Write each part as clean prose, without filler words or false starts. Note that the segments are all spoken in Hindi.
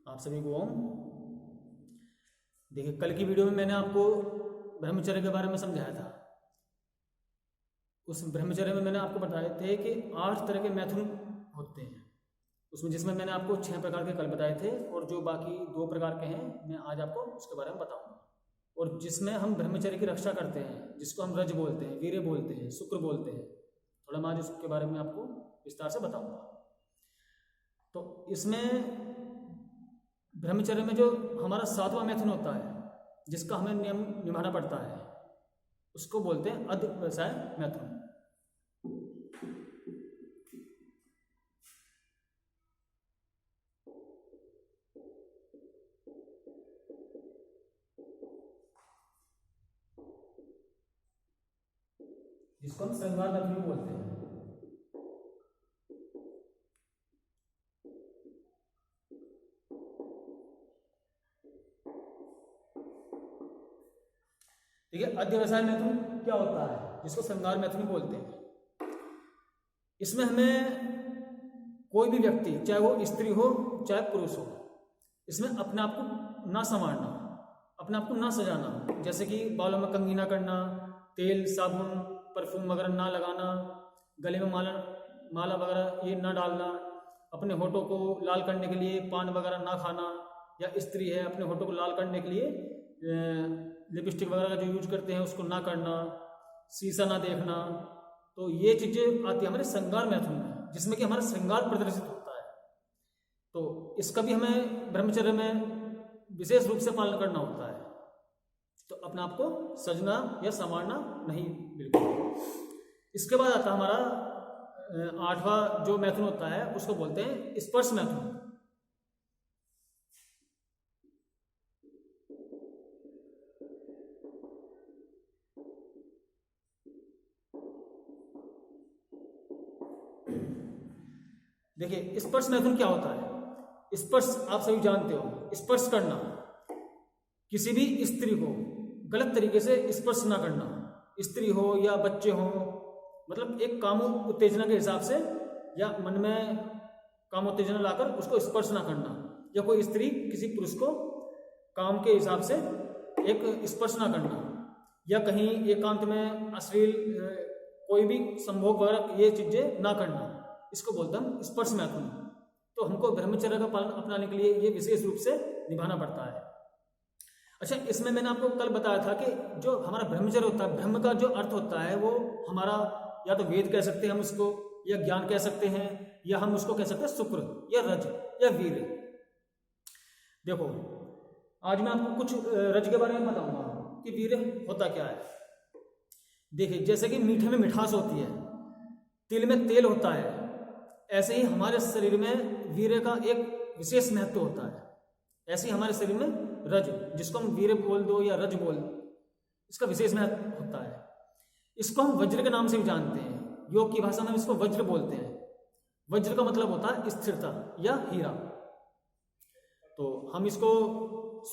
आप सभी को ओम। देखिए, कल की वीडियो में मैंने आपको ब्रह्मचर्य के बारे में समझाया था। उस ब्रह्मचर्य में मैंने आपको बताए थे कि 8 तरह के मैथुन होते हैं उसमें, जिसमें मैंने आपको 6 प्रकार के कल बताए थे, और जो बाकी 2 प्रकार के हैं मैं आज आपको उसके बारे में बताऊंगा। और जिसमें हम ब्रह्मचर्य की रक्षा करते हैं, जिसको हम रज बोलते हैं, वीर्य बोलते हैं, शुक्र बोलते हैं, थोड़ा मैं आज उसके बारे में आपको विस्तार से बताऊंगा। तो इसमें ब्रह्मचर्य में जो हमारा 7वां मैथुन होता है, जिसका हमें नियम निभाना पड़ता है, उसको बोलते हैं अध्यवसाय मैथुन। जिसको हम श्रृंगार मैथुन बोलते हैं। ठीक है, अध्यवसाय मैथुन क्या होता है, जिसको श्रृंगार मैथुन बोलते हैं। इसमें हमें कोई भी व्यक्ति, चाहे वो स्त्री हो चाहे पुरुष हो, इसमें अपने आप को ना संवारना, अपने आप को ना सजाना, जैसे कि बालों में कंघी ना करना, तेल साबुन परफ्यूम वगैरह ना लगाना, गले में माला वगैरह ये ना डालना, अपने होठों को लाल करने के लिए पान वगैरह ना खाना, या स्त्री है अपने होठों को लाल करने के लिए लिपस्टिक वगैरह का जो यूज करते हैं उसको ना करना, शीशा ना देखना। तो ये चीज़ें आती है हमारे श्रृंगार मैथुन में, जिसमें कि हमारा श्रृंगार प्रदर्शित होता है। तो इसका भी हमें ब्रह्मचर्य में विशेष रूप से पालन करना होता है। तो अपने आप को सजना या संवारना नहीं, बिल्कुल। इसके बाद आता हमारा 8वां जो मैथुन होता है, उसको बोलते हैं स्पर्श मैथुन। देखिए, स्पर्श मैथुन क्या होता है। स्पर्श आप सभी जानते हो, स्पर्श करना, किसी भी स्त्री को गलत तरीके से स्पर्श ना करना, स्त्री हो या बच्चे हो, मतलब एक काम उत्तेजना के हिसाब से या मन में काम उत्तेजना लाकर उसको स्पर्श ना करना, या कोई स्त्री किसी पुरुष को काम के हिसाब से एक स्पर्श ना करना, या कहीं एकांत में अश्लील कोई भी संभोग वगैरह ये चीजें ना करना, इसको बोलते हैं स्पर्श मैथुन। तो हमको ब्रह्मचर्य का पालन अपनाने के लिए ये विशेष रूप से निभाना पड़ता है। अच्छा, इसमें मैंने आपको कल बताया था कि जो हमारा ब्रह्मचर्य होता है, ब्रह्म का जो अर्थ होता है वो हमारा या तो वेद कह सकते हैं हम उसको, या ज्ञान कह सकते हैं, या हम उसको कह सकते हैं शुक्र या रज या वीर। देखो, आज मैं आपको कुछ रज के बारे में बताऊंगा कि वीर होता क्या है। देखिए, जैसे कि मीठे में मिठास होती है, तिल में तेल होता है, ऐसे ही हमारे शरीर में वीर्य का एक विशेष महत्व होता है। ऐसे ही हमारे शरीर में रज, जिसको हम वीर्य बोल दो या रज बोल, इसका विशेष महत्व होता है। इसको हम वज्र के नाम से भी जानते हैं, योग की भाषा में इसको वज्र बोलते हैं। वज्र का मतलब होता है स्थिरता या हीरा। तो हम इसको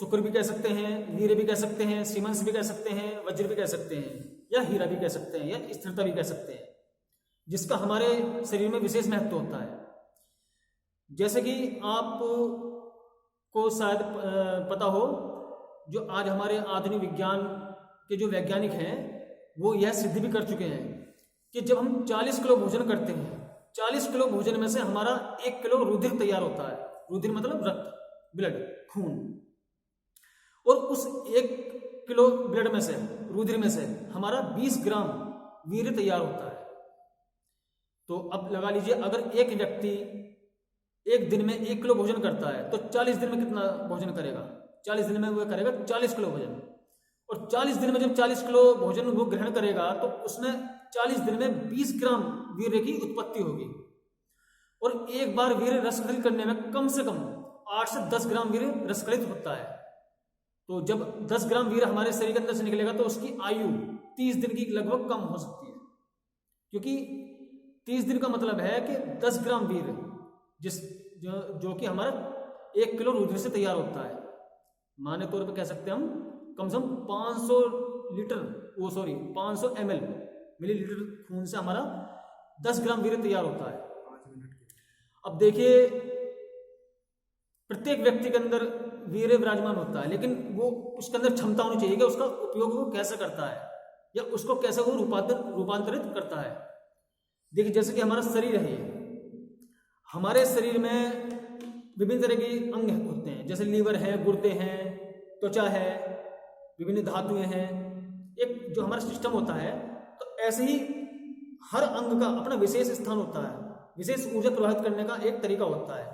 शुक्र भी कह सकते हैं, वीर्य भी कह सकते हैं, सीमंस भी कह सकते हैं, वज्र भी कह सकते हैं, या हीरा भी कह सकते हैं, या स्थिरता भी कह सकते हैं, जिसका हमारे शरीर में विशेष महत्व होता है। जैसे कि आप को शायद पता हो, जो आज हमारे आधुनिक विज्ञान के जो वैज्ञानिक हैं वो यह सिद्ध भी कर चुके हैं कि जब हम 40 किलो भोजन करते हैं, 40 किलो भोजन में से हमारा 1 किलो रुधिर तैयार होता है। रुधिर मतलब रक्त, ब्लड, खून। और उस 1 किलो ब्लड में से, रुधिर में से हमारा 20 ग्राम वीर्य तैयार होता है। तो अब लगा लीजिए, अगर एक व्यक्ति एक दिन में 1 किलो भोजन करता है तो 40 दिन में कितना भोजन करेगा? 40 दिन में वो करेगा 40 किलो भोजन। और 40 दिन में जब 40 किलो भोजन वो ग्रहण करेगा तो उसमें 40 दिन में 20 ग्राम वीर्य की उत्पत्ति होगी। और एक बार वीर्य रसकलित करने में कम से कम 8 से 10 ग्राम वीर्य रसकलित होता है। तो जब 10 ग्राम वीर्य हमारे शरीर के अंदर से निकलेगा तो उसकी आयु 30 दिन की लगभग कम हो सकती है, क्योंकि 30 दिन का मतलब है कि 10 ग्राम वीर्य जो कि हमारा 1 किलो रुधिर से तैयार होता है। माने तौर पे कह सकते हैं हम कम से कम 500 ml मिलीलीटर खून से हमारा 10 ग्राम वीर्य तैयार होता है। अब देखिए, प्रत्येक व्यक्ति के अंदर वीर्य विराजमान होता है, लेकिन वो उसके अंदर क्षमता होनी चाहिए कि उसका उपयोग वो कैसे करता है या उसको कैसे वो रूपांतरित करता है। देखिए जैसे कि हमारा शरीर है, हमारे शरीर में विभिन्न तरह के अंग होते हैं, जैसे लीवर है, गुर्दे हैं, त्वचा है, विभिन्न धातुएं हैं, एक जो हमारा सिस्टम होता है। तो ऐसे ही हर अंग का अपना विशेष स्थान होता है, विशेष ऊर्जा प्रवाहित करने का एक तरीका होता है।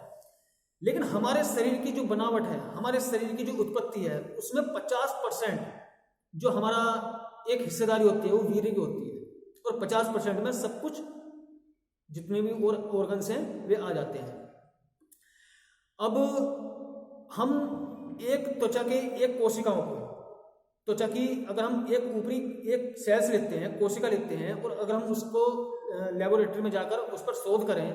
लेकिन हमारे शरीर की जो बनावट है, हमारे शरीर की जो उत्पत्ति है, उसमें 50% जो हमारा एक हिस्सेदारी होती है वो वीर्य की होती है, और 50% में सब कुछ जितने भी ऑर्गन्स हैं वे आ जाते हैं। अब हम एक त्वचा के एक कोशिकाओं को, त्वचा की अगर हम एक ऊपरी एक सेल्स लेते हैं, कोशिका लेते हैं, और अगर हम उसको लेबोरेटरी में जाकर उस पर शोध करें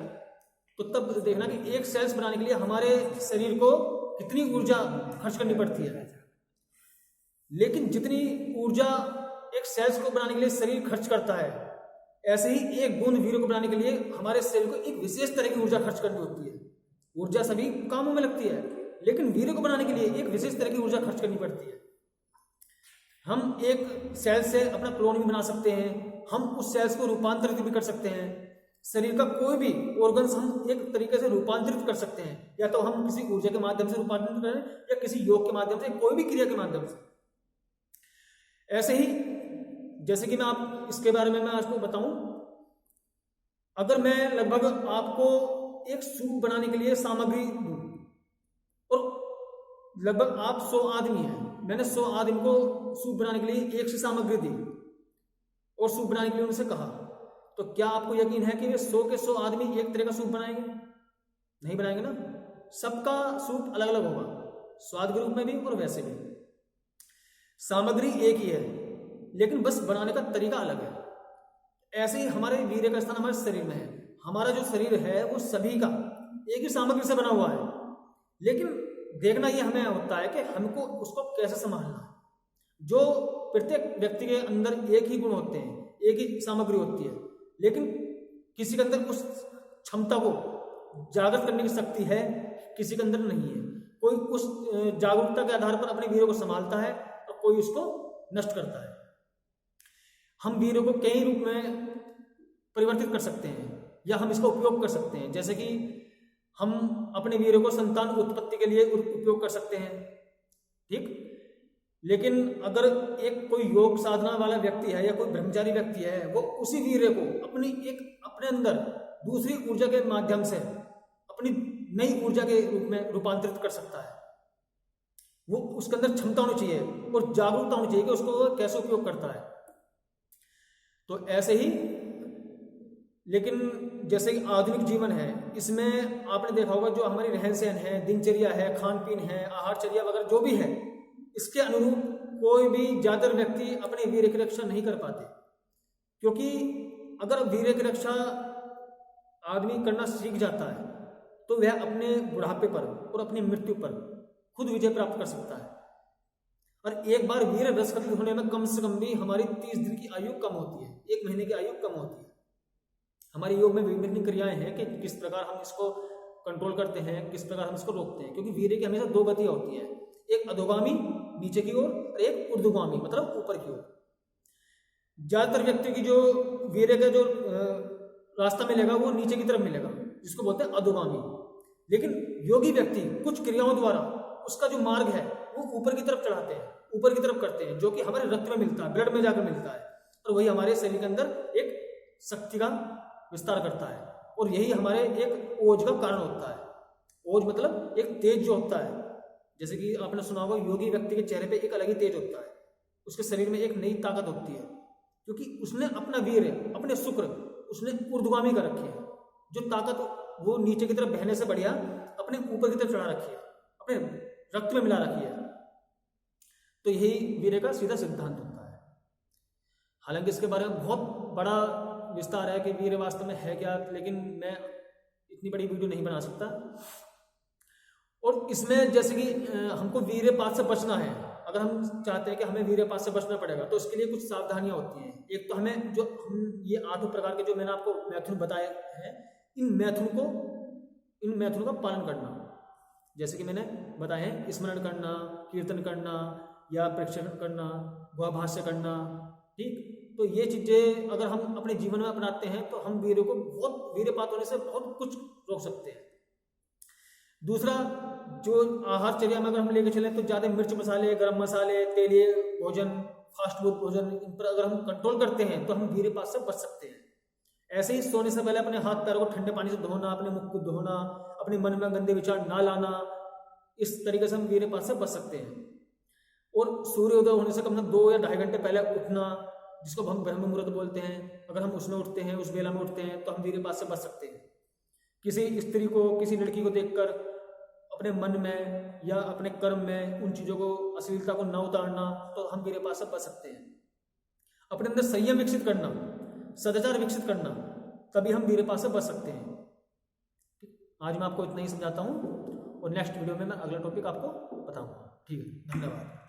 तो तब देखना कि एक सेल्स बनाने के लिए हमारे शरीर को कितनी ऊर्जा खर्च करनी पड़ती है। लेकिन जितनी ऊर्जा एक सेल्स को बनाने के लिए शरीर खर्च करता है, ऐसे ही एक बूंद वीर्य को बनाने के लिए हमारे शरीर को एक विशेष तरह की ऊर्जा खर्च करनी होती है। ऊर्जा सभी कामों में लगती है, लेकिन वीर्य को बनाने के लिए एक विशेष तरह की ऊर्जा खर्च करनी पड़ती है। हम एक सेल से अपना क्लोन भी बना सकते हैं, हम उस सेल्स को रूपांतरित भी कर सकते हैं। शरीर का कोई भी ऑर्गन्स हम एक तरीके से रूपांतरित कर सकते हैं, या तो हम किसी ऊर्जा के माध्यम से रूपांतरित करें या किसी योग के माध्यम से, कोई भी क्रिया के माध्यम से। ऐसे ही जैसे कि मैं आप इसके बारे में मैं आपको बताऊं, अगर मैं लगभग आपको एक सूप बनाने के लिए सामग्री दूं और लगभग आप 100 आदमी हैं, मैंने 100 आदमी को सूप बनाने के लिए एक सी सामग्री दी और सूप बनाने के लिए उनसे कहा, तो क्या आपको यकीन है कि वे 100 के 100 आदमी एक तरह का सूप बनाएंगे? नहीं बनाएंगे ना। सबका सूप अलग अलग होगा, स्वाद के रूप में भी और वैसे भी। सामग्री एक ही है, लेकिन बस बनाने का तरीका अलग है। ऐसे ही हमारे वीर्य का स्थान हमारे शरीर में है। हमारा जो शरीर है वो सभी का एक ही सामग्री से बना हुआ है, लेकिन देखना ये हमें होता है कि हमको उसको कैसे संभालना है। जो प्रत्येक व्यक्ति के अंदर एक ही गुण होते हैं, एक ही सामग्री होती है, लेकिन किसी के अंदर उस क्षमता को जागृत करने की शक्ति है, किसी के अंदर नहीं है। कोई उस जागरूकता के आधार पर अपने वीर्य को संभालता है और कोई उसको नष्ट करता है। हम वीर्य को कई रूप में परिवर्तित कर सकते हैं या हम इसका उपयोग कर सकते हैं। जैसे कि हम अपने वीर्य को संतान उत्पत्ति के लिए उपयोग कर सकते हैं, ठीक। लेकिन अगर एक कोई योग साधना वाला व्यक्ति है या कोई ब्रह्मचारी व्यक्ति है, वो उसी वीर्य को अपने अंदर दूसरी ऊर्जा के माध्यम से अपनी नई ऊर्जा के रूप में रूपांतरित कर सकता है। वो उसके अंदर क्षमता होनी चाहिए और जागरूकता होनी चाहिए कि उसको वो कैसे उपयोग करता है। तो ऐसे ही, लेकिन जैसे कि आधुनिक जीवन है, इसमें आपने देखा होगा जो हमारी रहन सहन है, दिनचर्या है, खान पीन है, आहारचर्या वगैरह जो भी है, इसके अनुरूप कोई भी ज्यादातर व्यक्ति अपने वीर्य की रक्षा नहीं कर पाते। क्योंकि अगर वीर्य की रक्षा आदमी करना सीख जाता है तो वह अपने बुढ़ापे पर और अपनी मृत्यु पर खुद विजय प्राप्त कर सकता है। और एक बार वीर्य विस्खलित होने में कम से कम भी हमारी 30 दिन की आयु कम होती है, 1 महीने की आयु कम होती है। हमारे योग में विभिन्न क्रियाएं हैं कि किस प्रकार हम इसको कंट्रोल करते हैं, किस प्रकार हम इसको रोकते हैं। क्योंकि वीर्य की हमेशा 2 गतियां होती है, एक अधोगामी नीचे की ओर और एक ऊर्ध्वगामी मतलब ऊपर की ओर। ज्यादातर व्यक्ति की जो वीर्य का जो रास्ता मिलेगा वो नीचे की तरफ मिलेगा, जिसको बोलते हैं अधोगामी। लेकिन योगी व्यक्ति कुछ क्रियाओं द्वारा उसका जो मार्ग है वो ऊपर की तरफ चढ़ाते हैं, ऊपर की तरफ करते हैं, जो कि हमारे रक्त में मिलता है, ब्लड में जाकर मिलता है, और वही हमारे शरीर के अंदर एक शक्ति का विस्तार करता है। और यही हमारे एक ओज का कारण होता है। ओज मतलब एक तेज जो होता है, जैसे कि आपने सुना होगा योगी व्यक्ति के चेहरे पे एक अलग ही तेज होता है, उसके शरीर में एक नई ताकत होती है, क्योंकि उसने अपना वीर्य, अपने शुक्र उसने ऊर्ध्वगामी कर रखे हैं। जो ताकत वो नीचे की तरफ बहने से बढ़िया अपने ऊपर की तरफ चढ़ा रखी है, अपने रक्त में मिला रखी है। तो यही वीर्य का सीधा सिद्धांत होता है। हालांकि इसके बारे में बहुत बड़ा विस्तार है कि वीर्य वास्तव में है क्या, लेकिन मैं इतनी बड़ी वीडियो नहीं बना सकता। और इसमें जैसे कि हमको वीर्यपात से बचना है, अगर हम चाहते हैं कि हमें वीर्यपात से बचना पड़ेगा तो इसके लिए कुछ सावधानियां होती हैं। एक तो हमें जो हम ये 8 प्रकार के जो मैंने आपको मैथुन बताए हैं, इन मैथुन का पालन करना। जैसे कि मैंने बताया है, स्मरण करना, कीर्तन करना या प्रेक्षण करना, भाष्य करना। ठीक, तो ये चीजें अगर हम अपने जीवन में अपनाते हैं तो हम वीर्य को बहुत वीर्यपात होने से बहुत कुछ रोक सकते हैं। दूसरा, जो आहारचर्या में अगर हम लेके चलें तो ज्यादा मिर्च मसाले, गरम मसाले, तेलीय भोजन, फास्ट फूड भोजन, इन पर अगर हम कंट्रोल करते हैं तो हम वीर्यपात से बच सकते हैं। ऐसे ही सोने से पहले अपने हाथ पैरों को ठंडे पानी से धोना, अपने मुख को धोना, अपने मन में गंदे विचार ना लाना, इस तरीके से हम वीर्यपात से बच सकते हैं। और सूर्योदय होने से कम से कम 2 या 2.5 घंटे पहले उठना, जिसको हम ब्रह्म मुहूर्त बोलते हैं, अगर हम उसमें उठते हैं, उस वेला में उठते हैं तो हम वीर्यपात से बच सकते हैं। किसी स्त्री को, किसी लड़की को देखकर अपने मन में या अपने कर्म में उन चीजों को, अश्लीलता को न उतारना, तो हम वीर्यपात से बच सकते हैं। अपने अंदर संयम विकसित करना, सदाचार विकसित करना, तभी हम वीर्यपात से बच सकते हैं। आज मैं आपको इतना ही समझाता हूँ और नेक्स्ट वीडियो में मैं अगला टॉपिक आपको बताऊंगा। ठीक है, धन्यवाद।